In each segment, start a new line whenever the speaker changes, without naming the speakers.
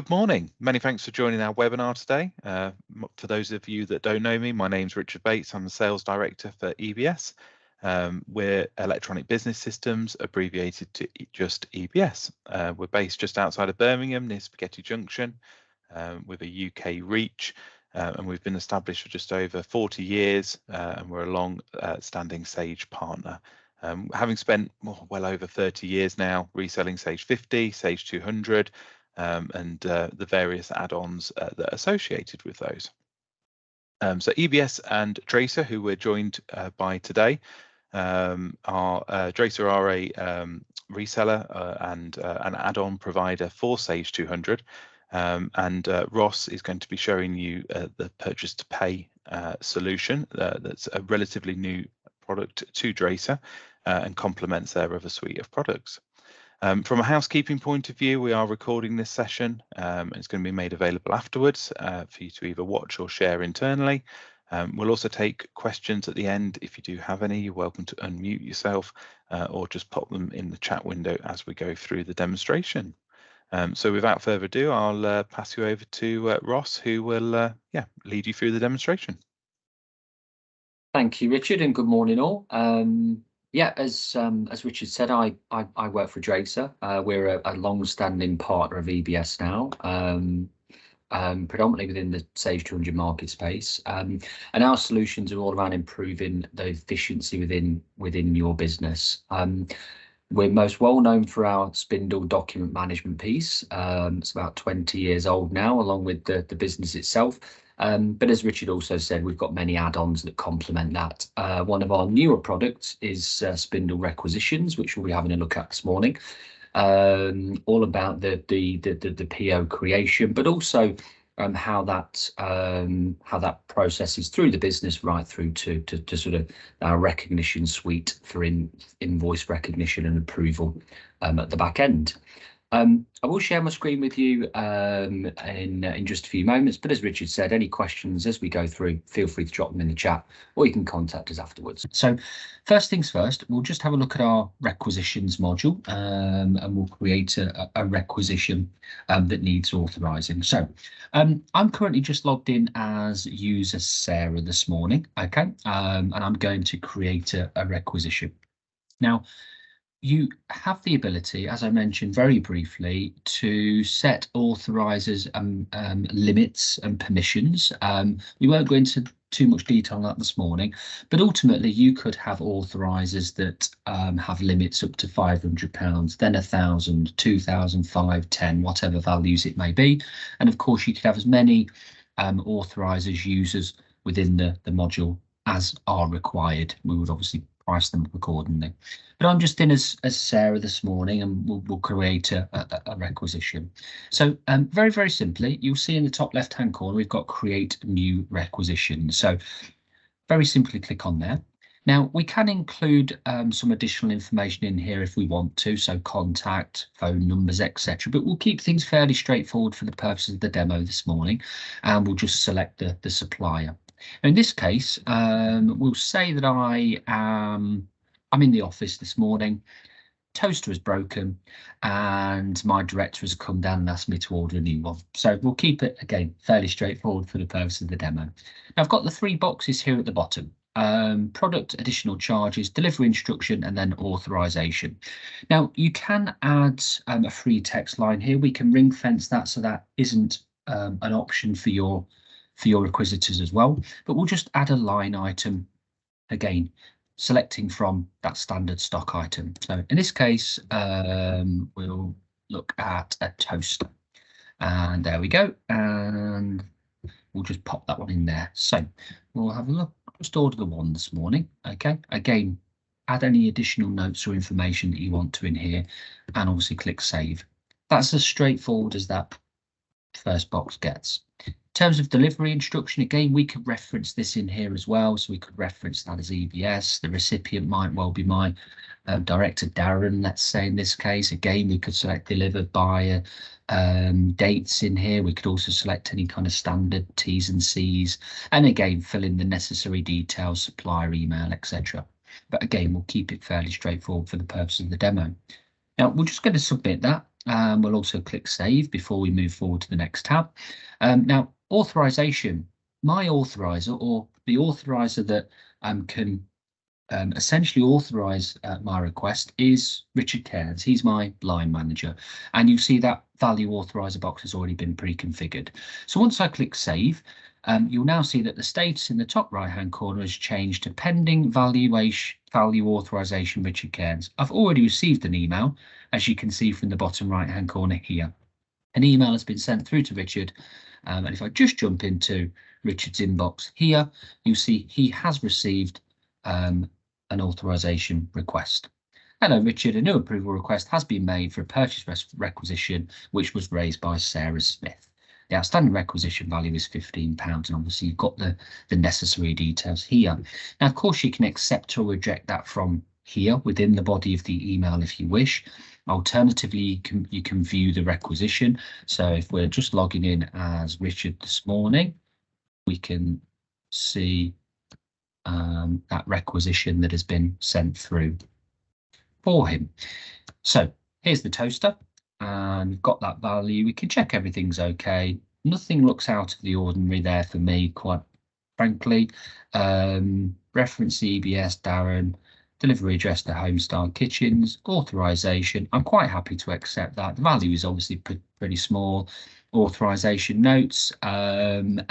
Good morning. Many thanks for joining our webinar today. For those of you that don't know me, my name's Richard Bates. I'm the Sales Director for EBS. We're Electronic Business Systems, abbreviated to just EBS. We're based just outside of Birmingham, near Spaghetti Junction, with a UK reach. And we've been established for just over 40 years, and we're a long-standing Sage partner. Having spent well over 30 years now reselling Sage 50, Sage 200, and the various add-ons that are associated with those. So EBS and Draycir, who we're joined by today, Draycir are a reseller and an add-on provider for Sage 200, and Ross is going to be showing you the purchase to pay solution that's a relatively new product to Draycir and complements their other suite of products. From a housekeeping point of view, we are recording this session. It's going to be made available afterwards for you to either watch or share internally. We'll also take questions at the end. If you do have any, you're welcome to unmute yourself or just pop them in the chat window as we go through the demonstration. So without further ado, I'll pass you over to Ross, who will lead you through the demonstration.
Thank you, Richard, and good morning all. As Richard said, I work for Draycir. We're a long-standing partner of EBS now, predominantly within the Sage 200 market space. And our solutions are all around improving the efficiency within your business. We're most well known for our Spindle document management piece. It's about 20 years old now, along with the business itself. But as Richard also said, we've got many add-ons that complement that. One of our newer products is Spindle Requisitions, which we'll be having a look at this morning. All about the PO creation, but also how that processes through the business right through to sort of our recognition suite for invoice recognition and approval at the back end. I will share my screen with you in just a few moments, but as Richard said, any questions as we go through, feel free to drop them in the chat or you can contact us afterwards. So first things first, we'll just have a look at our requisitions module and we'll create a requisition that needs authorising. So I'm currently just logged in as user Sarah this morning, okay, and I'm going to create a requisition. Now, you have the ability, as I mentioned very briefly, to set authorizers limits and permissions. We won't go into too much detail on that this morning, but ultimately you could have authorizers that have limits up to £500, then 1,000, 2,000, 5, 10, whatever values it may be. And of course, you could have as many authorizers users within the module as are required. We would obviously price them accordingly. But I'm just in as Sarah this morning, and we'll create a requisition. So very, very simply, you'll see in the top left-hand corner, we've got create new requisition. So very simply click on there. Now, we can include some additional information in here if we want to, so contact, phone numbers, etc. But we'll keep things fairly straightforward for the purposes of the demo this morning, and we'll just select the supplier. In this case, we'll say that I'm in the office this morning, toaster is broken, and my director has come down and asked me to order a new one. So we'll keep it, again, fairly straightforward for the purpose of the demo. Now, I've got the three boxes here at the bottom. Product, additional charges, delivery instruction, and then authorization. Now, you can add a free text line here. We can ring fence that so that isn't an option for your requisitors as well, but we'll just add a line item, again, selecting from that standard stock item. So in this case, we'll look at a toaster, and there we go, and we'll just pop that one in there. So we'll have a look, just order the one this morning, okay? Again, add any additional notes or information that you want to in here, and obviously click save. That's as straightforward as that first box gets. In terms of delivery instruction, again, we could reference this in here as well. So we could reference that as EBS. The recipient might well be my director, Darren, let's say in this case. Again, we could select delivered by dates in here. We could also select any kind of standard T's and C's. And again, fill in the necessary details, supplier email, etc. But again, we'll keep it fairly straightforward for the purpose of the demo. Now, we're just going to submit that. We'll also click Save before we move forward to the next tab. Now, authorization. My authorizer, or the authorizer that can essentially authorize my request, is Richard Cairns. He's my line manager, and you see that value authorizer box has already been pre-configured. So once I click Save, you'll now see that the status in the top right hand corner has changed to pending value authorization Richard Cairns. I've already received an email, as you can see from the bottom right hand corner here. An email has been sent through to Richard, and if I just jump into Richard's inbox here, you see he has received an authorization request. Hello Richard, a new approval request has been made for a purchase requisition which was raised by Sarah Smith. The outstanding requisition value is £15, and obviously you've got the necessary details here. Now, of course, you can accept or reject that from here within the body of the email if you wish. Alternatively, you can view the requisition. So if we're just logging in as Richard this morning, we can see that requisition that has been sent through for him. So here's the toaster, and we've got that value. We can check everything's okay. Nothing looks out of the ordinary there for me, quite frankly. Reference EBS Darren, delivery address to Homestyle Kitchens, authorization. I'm quite happy to accept that. The value is obviously pretty small. Authorization notes, and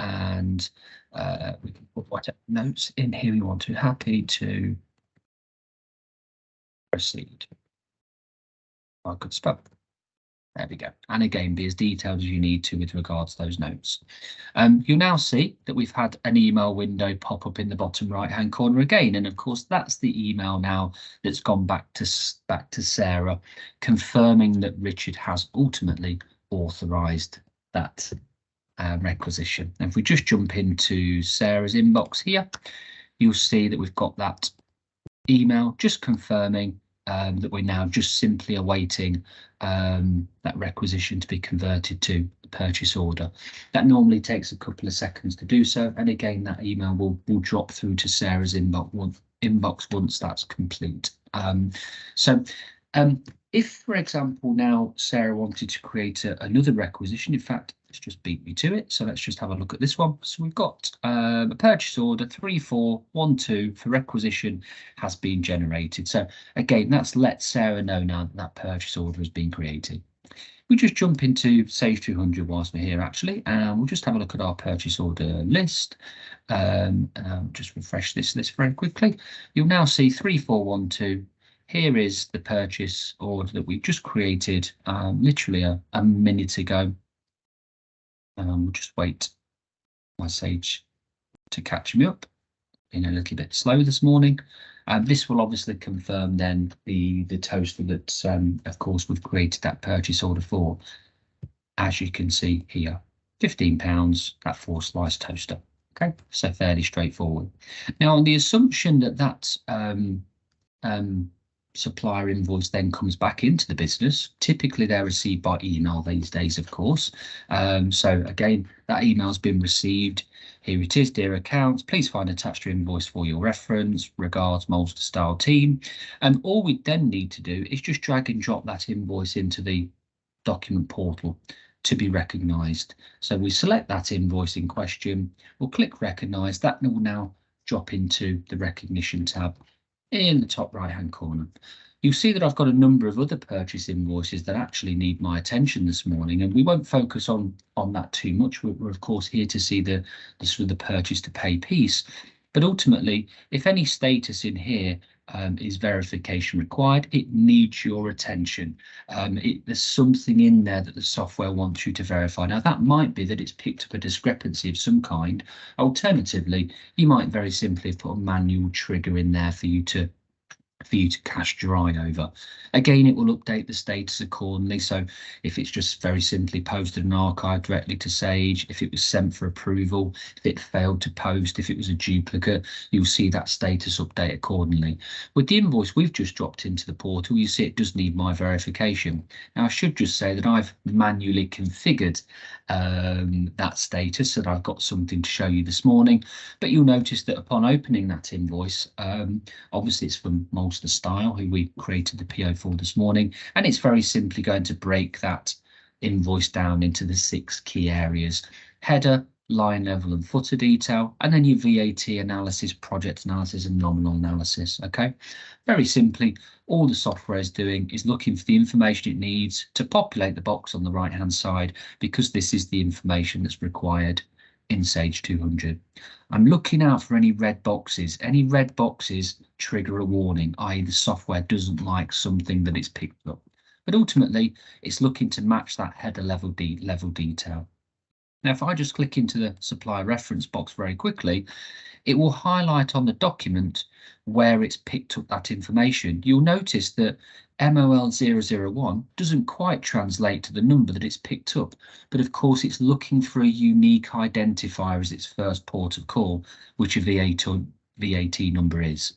we can put whatever notes in here we want to. Happy to proceed. I could spell. There we go. And again, be as detailed as you need to with regards to those notes. You'll now see that we've had an email window pop up in the bottom right hand corner again, and of course that's the email now that's gone back to Sarah, confirming that Richard has ultimately authorized that requisition. And if we just jump into Sarah's inbox here, you'll see that we've got that email just confirming that we're now just simply awaiting that requisition to be converted to the purchase order. That normally takes a couple of seconds to do so, and again that email will drop through to Sarah's inbox once that's complete. If, for example, now Sarah wanted to create another requisition, in fact, let's just beat me to it. So let's just have a look at this one. So we've got a purchase order 3412 for requisition has been generated. So again, that's let Sarah know now that that purchase order has been created. We just jump into Sage 200 whilst we're here, actually, and we'll just have a look at our purchase order list. Just refresh this list very quickly. You'll now see 3412. Here is the purchase order that we've just created literally a minute ago. We'll just wait my Sage to catch me up. Been a little bit slow this morning. This will obviously confirm then the toaster that, of course, we've created that purchase order for. As you can see here, £15, that 4-slice toaster. Okay, so fairly straightforward. Now, on the assumption that that supplier invoice then comes back into the business, typically they're received by email these days, of course. So again, that email's been received. Here it is, dear accounts, please find attached your invoice for your reference. Regards, Malta Style team. And all we then need to do is just drag and drop that invoice into the document portal to be recognised. So we select that invoice in question, we'll click recognise. That will now drop into the recognition tab in the top right hand corner. You'll see that I've got a number of other purchase invoices that actually need my attention this morning, and we won't focus on that too much. We're of course here to see the sort of the purchase to pay piece, but ultimately if any status in here is verification required, it needs your attention. There's something in there that the software wants you to verify. Now that might be that it's picked up a discrepancy of some kind. Alternatively, you might very simply put a manual trigger in there for you to cast your eye over. Again, it will update the status accordingly. So if it's just very simply posted and archived directly to Sage, if it was sent for approval, if it failed to post, if it was a duplicate, you'll see that status update accordingly. With the invoice we've just dropped into the portal, you see it does need my verification. Now, I should just say that I've manually configured that status so that I've got something to show you this morning, but you'll notice that upon opening that invoice, obviously it's from Malta course, the style, who we created the PO for this morning. And it's very simply going to break that invoice down into the 6 key areas: header, line level and footer detail, and then your VAT analysis, project analysis and nominal analysis. Okay, very simply, all the software is doing is looking for the information it needs to populate the box on the right hand side, because this is the information that's required in Sage 200. I'm looking out for any red boxes. Any red boxes trigger a warning, i.e. the software doesn't like something that it's picked up. But ultimately, it's looking to match that header level detail. Now, if I just click into the supplier reference box very quickly, it will highlight on the document where it's picked up that information. You'll notice that MOL001 doesn't quite translate to the number that it's picked up, but of course it's looking for a unique identifier as its first port of call, which a VAT number is.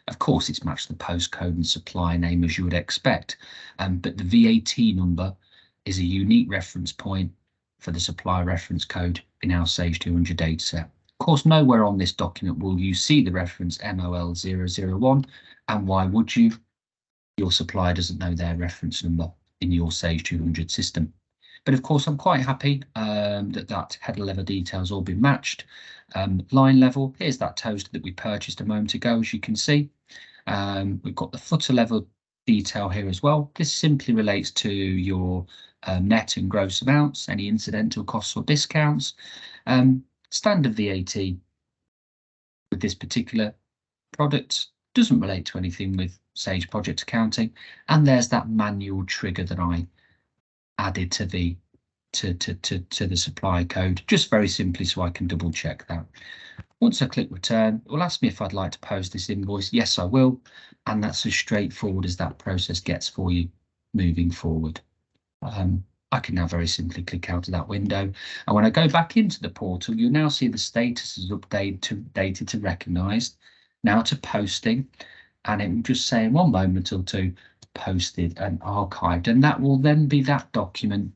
Of course, it's matched the postcode and supplier name as you would expect, but the VAT number is a unique reference point for the supplier reference code in our Sage 200 dataset. Of course, nowhere on this document will you see the reference MOL001, and why would you? Your supplier doesn't know their reference number in your Sage 200 system. But of course, I'm quite happy that header level details all been matched. Line level, here's that toaster that we purchased a moment ago, as you can see. We've got the footer level detail here as well. This simply relates to your net and gross amounts, any incidental costs or discounts. Standard VAT with this particular product doesn't relate to anything with Sage Project Accounting, and there's that manual trigger that I added to the supply code, just very simply so I can double check that. Once I click return, it will ask me if I'd like to post this invoice. Yes, I will, and that's as straightforward as that process gets for you moving forward. I can now very simply click out of that window, and when I go back into the portal, you'll now see the status is updated to recognised, now to posting, and it will just say in 1 moment or 2 posted and archived, and that will then be that document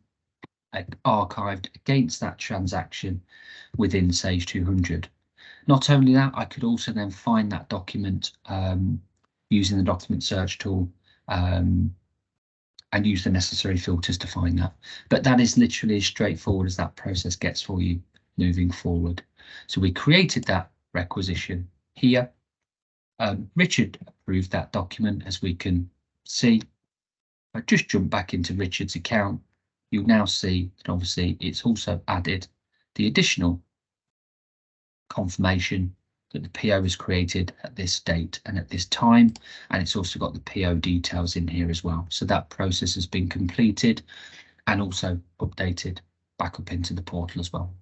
archived against that transaction within Sage 200. Not only that, I could also then find that document using the document search tool and use the necessary filters to find that. But that is literally as straightforward as that process gets for you moving forward. So we created that requisition here. Richard approved that document, as we can see. I just jump back into Richard's account. You'll now see that obviously it's also added the additional confirmation that the PO was created at this date and at this time, and it's also got the PO details in here as well. So that process has been completed and also updated back up into the portal as well.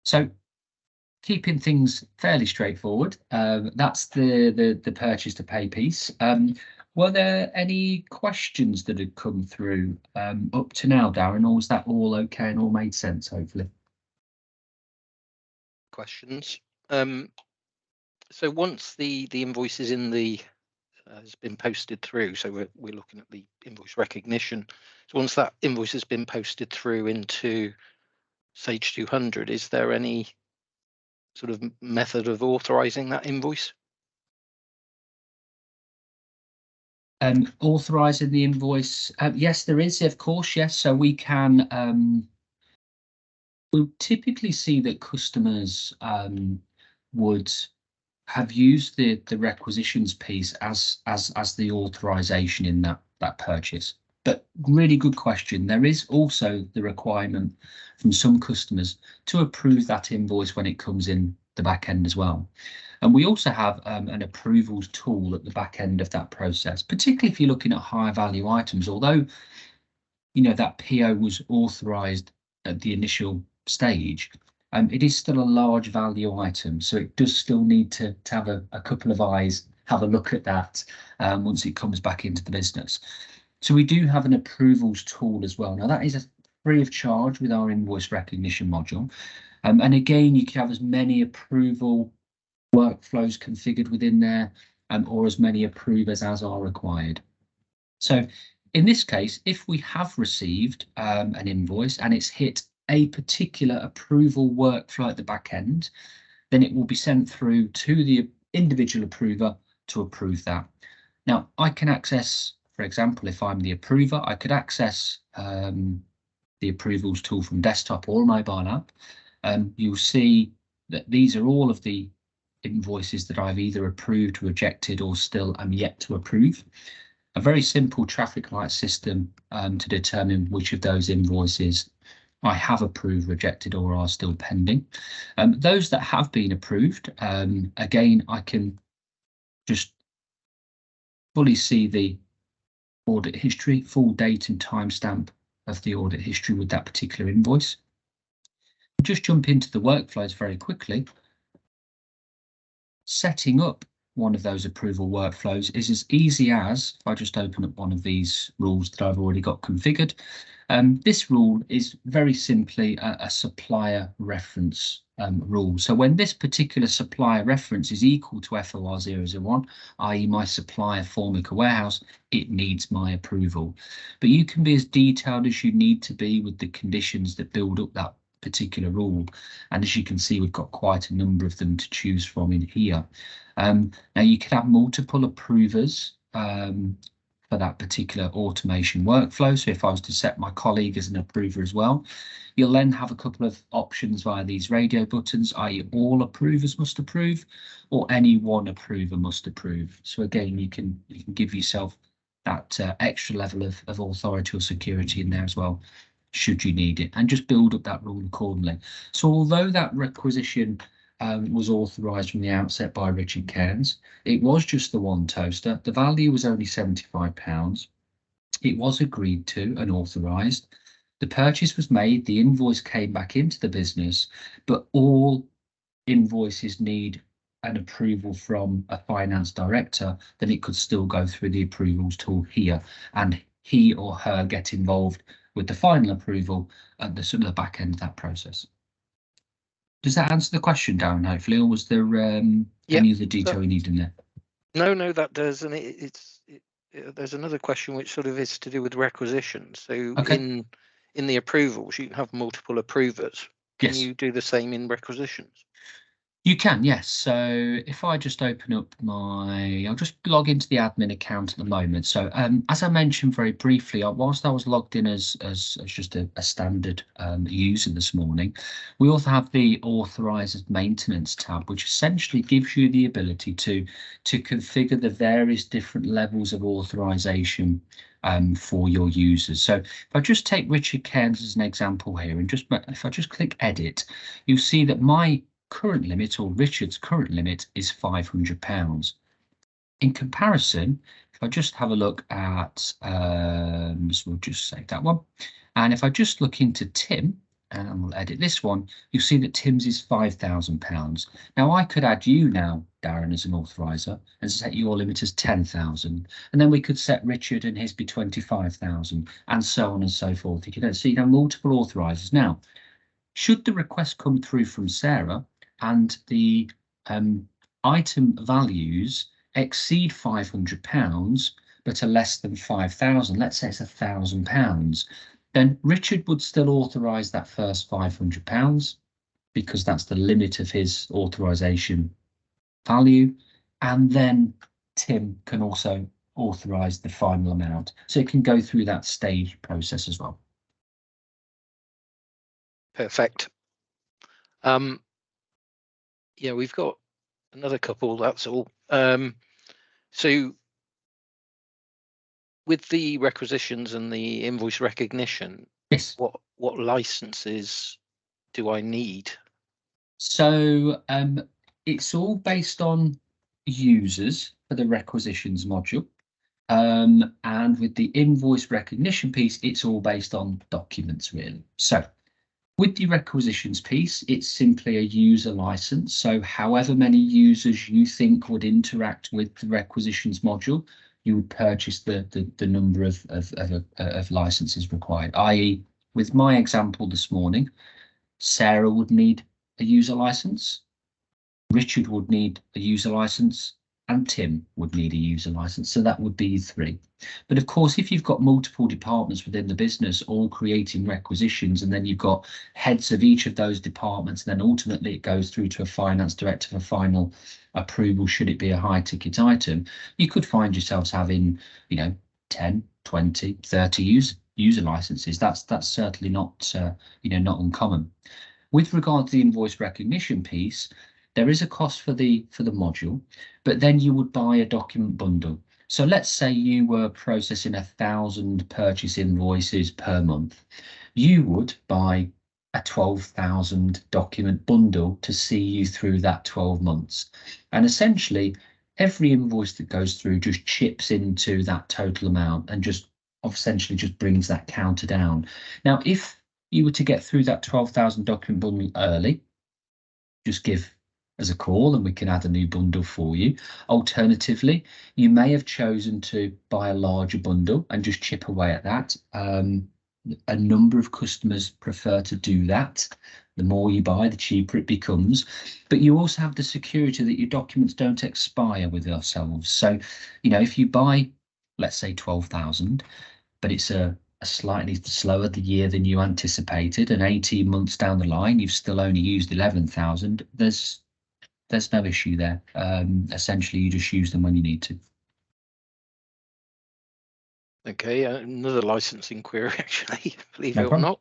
So keeping things fairly straightforward, that's the purchase to pay piece. Were there any questions that had come through up to now, Darren, or was that all okay and all made sense, hopefully?
Questions. So once the invoice is in the has been posted through, so we're looking at the invoice recognition. So once that invoice has been posted through into Sage 200, is there any sort of method of authorizing that invoice?
Authorizing the invoice, yes, there is, of course, yes. So we can we'll typically see that customers would have used the requisitions piece as the authorization in that purchase. But really good question. There is also the requirement from some customers to approve that invoice when it comes in the back end as well. And we also have an approvals tool at the back end of that process, particularly if you're looking at higher value items. Although, you know, that PO was authorized at the initial stage, it is still a large value item, so it does still need to have a couple of eyes have a look at that once it comes back into the business. So we do have an approvals tool as well. Now that is free of charge with our invoice recognition module, and again you can have as many approval workflows configured within there, or as many approvers as are required. So in this case, if we have received an invoice and it's hit a particular approval workflow at the back end, then it will be sent through to the individual approver to approve that. Now, I can access, for example, if I'm the approver, I could access the approvals tool from desktop or mobile app. You'll see that these are all of the invoices that I've either approved, rejected, or still am yet to approve. A very simple traffic light system to determine which of those invoices I have approved, rejected, or are still pending. Those that have been approved, again, I can just fully see the audit history, full date and timestamp of the audit history with that particular invoice. Just jump into the workflows very quickly. Setting up one of those approval workflows is as easy as, if I just open up one of these rules that I've already got configured, this rule is very simply a supplier reference rule. So when this particular supplier reference is equal to FOR001, i.e. my supplier Formica warehouse, it needs my approval. But you can be as detailed as you need to be with the conditions that build up that particular rule. And as you can see, we've got quite a number of them to choose from in here. Now you can have multiple approvers for that particular automation workflow. So if I was to set my colleague as an approver as well, you'll then have a couple of options via these radio buttons, i.e. all approvers must approve or any one approver must approve. So again, you can give yourself that extra level of authority or security in there as well, should you need it, and just build up that rule accordingly. So although that requisition was authorised from the outset by Richard Cairns, it was just the one toaster. The value was only £75. It was agreed to and authorised. The purchase was made, the invoice came back into the business, but all invoices need an approval from a finance director, then it could still go through the approvals tool here, and he or her get involved with the final approval at the sort of the back end of that process. Does that answer the question, Darren, hopefully, or was there any other detail you need in there?
No, that does. And there's another question which sort of is to do with requisitions. So okay. In the approvals, you can have multiple approvers. Can you do the same in requisitions?
You can, yes. So if I just open up I'll just log into the admin account at the moment. So as I mentioned very briefly, whilst I was logged in as just a standard user this morning, we also have the authorized maintenance tab, which essentially gives you the ability to configure the various different levels of authorization for your users. So if I just take Richard Cairns as an example here, and if I just click edit, you'll see that my current limit, or Richard's current limit, is £500. In comparison, if I just have a look at, so we'll just save that one, and if I just look into Tim, and we'll edit this one, you'll see that Tim's is £5,000. Now I could add you now, Darren, as an authorizer and set your limit as 10,000, and then we could set Richard and his be 25,000, and so on and so forth. You can see you have multiple authorizers. Now, should the request come through from Sarah and the item values exceed £500 but are less than 5,000, let's say it's £1,000, then Richard would still authorise that first £500 because that's the limit of his authorisation value, and then Tim can also authorise the final amount. So it can go through that stage process as well.
Perfect. Yeah, we've got another couple, that's all. So with the requisitions and the invoice recognition,
yes,
what licenses do I need?
So it's all based on users for the requisitions module. And with the invoice recognition piece, it's all based on documents, really. So with the requisitions piece, it's simply a user license. So however many users you think would interact with the requisitions module, you would purchase the number of licenses required. I.e., with my example this morning, Sarah would need a user license, Richard would need a user license, and Tim would need a user license, so that would be 3. But of course, if you've got multiple departments within the business all creating requisitions, and then you've got heads of each of those departments, and then ultimately it goes through to a finance director for final approval should it be a high ticket item, you could find yourselves having, 10, 20, 30 user licenses. That's certainly not not uncommon. With regard to the invoice recognition piece, there is a cost for the module, but then you would buy a document bundle. So let's say you were processing 1,000 purchase invoices per month. You would buy a 12,000 document bundle to see you through that 12 months. And essentially, every invoice that goes through just chips into that total amount and just essentially just brings that counter down. Now, if you were to get through that 12,000 document bundle early, just give us a call and we can add a new bundle for you. Alternatively, you may have chosen to buy a larger bundle and just chip away at that. A number of customers prefer to do that. The more you buy, the cheaper it becomes. But you also have the security that your documents don't expire with ourselves. So, if you buy, let's say 12,000, but it's a slightly slower the year than you anticipated, and 18 months down the line, you've still only used 11,000, there's no issue there. Essentially, you just use them when you need to.
Okay, another licensing query, actually, believe
No
it or
problem.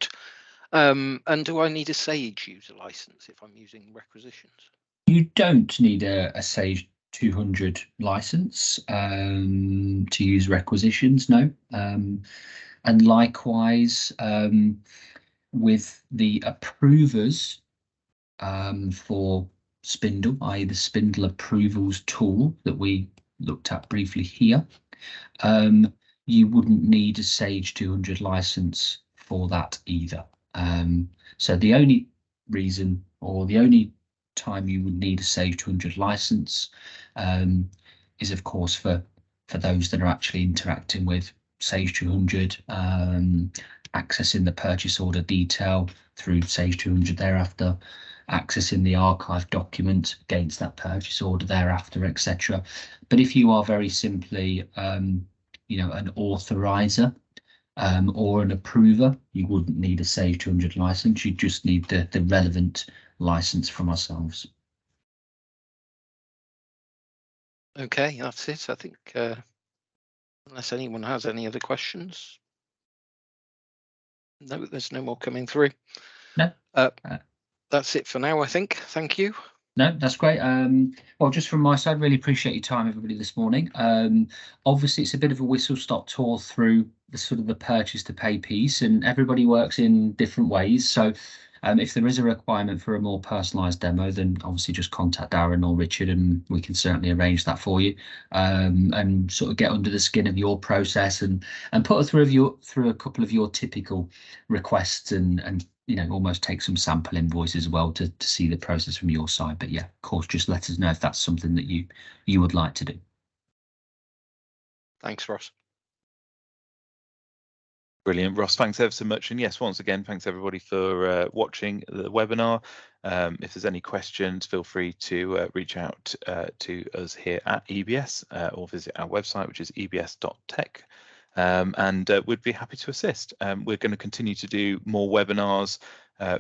not. And do I need a Sage user license if I'm using requisitions?
You don't need a Sage 200 license to use requisitions, no. And likewise, with the approvers for Spindle, i.e. the Spindle approvals tool that we looked at briefly here, you wouldn't need a Sage 200 license for that either. So the only reason, or the only time you would need a Sage 200 license is of course for those that are actually interacting with Sage 200, accessing the purchase order detail through Sage 200 thereafter, accessing the archive document against that purchase order thereafter, etc. But if you are very simply an authorizer or an approver, you wouldn't need a Sage 200 license. You just need the relevant license from ourselves.
Okay, that's it. I think unless anyone has any other questions. No, there's no more coming through.
No.
That's it for now, I think. Thank you.
No, that's great. Well, just from my side, really appreciate your time, everybody, this morning. Obviously, it's a bit of a whistle-stop tour through the sort of the purchase to pay piece, and everybody works in different ways. So if there is a requirement for a more personalised demo, then obviously just contact Darren or Richard, and we can certainly arrange that for you, and sort of get under the skin of your process and put through a couple of your typical requests and almost take some sample invoices as well to see the process from your side. But yeah, of course, just let us know if that's something that you would like to do.
Thanks, Ross.
Brilliant, Ross. Thanks ever so much. And yes, once again, thanks everybody for watching the webinar. If there's any questions, feel free to reach out to us here at EBS or visit our website, which is ebs.tech. And we'd be happy to assist. We're going to continue to do more webinars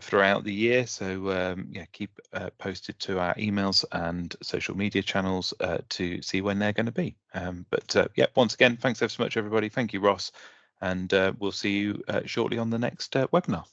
throughout the year, so yeah, keep posted to our emails and social media channels to see when they're going to be. But yeah, once again, thanks ever so much, everybody. Thank you, Ross, and we'll see you shortly on the next webinar.